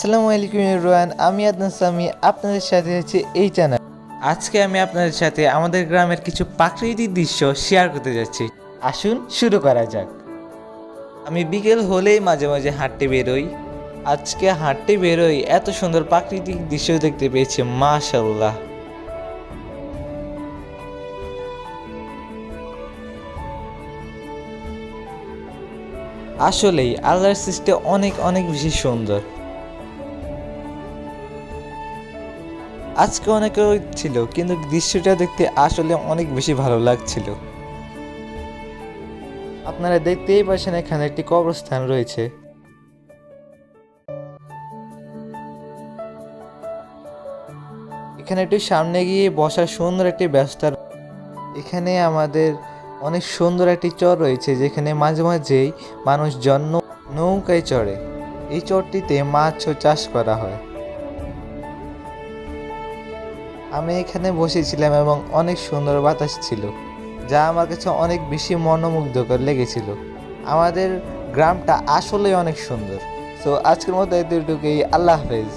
আসসালামু আলাইকুম এভরিওয়ান, আমি আদনান সামি আপনাদের সাথে আছি এই চ্যানেল। আজকে আমি আপনাদের সাথে আমাদের গ্রামের কিছু প্রাকৃতিক দৃশ্য শেয়ার করতে যাচ্ছি। আসুন শুরু করা যাক। আমি বিকেল হলেই মাঝে মাঝে হাঁটতে বেরোই। আজকে হাঁটতে বেরোই এত সুন্দর প্রাকৃতিক দৃশ্য দেখতে পেয়েছি, মাশাআল্লাহ। আসলেই আল্লাহর সৃষ্টি অনেক অনেক বেশি সুন্দর। আজকে অনেক রোদ ছিল, কিন্তু দৃশ্যটা দেখতে আসলে অনেক বেশি ভালো লাগছিল। আপনারা দেখতেই পাচ্ছেন এখানে একটি কবরস্থান রয়েছে। এখানে একটু সামনে গিয়ে বসার সুন্দর একটি ব্যবস্থা। এখানে আমাদের অনেক সুন্দর একটি চর রয়েছে, যেখানে মাঝে মাঝেই মানুষজন নৌকায় চড়ে। এই চরটিতে মাছও চাষ করা হয়। আমি এখানে বসেছিলাম এবং অনেক সুন্দর বাতাস ছিল, যা আমার কাছে অনেক বেশি মনোমুগ্ধকর লেগেছিল। আমাদের গ্রামটা আসলেই অনেক সুন্দর। সো আজকের মতো এতটুকুই, আল্লাহ হাফেজ।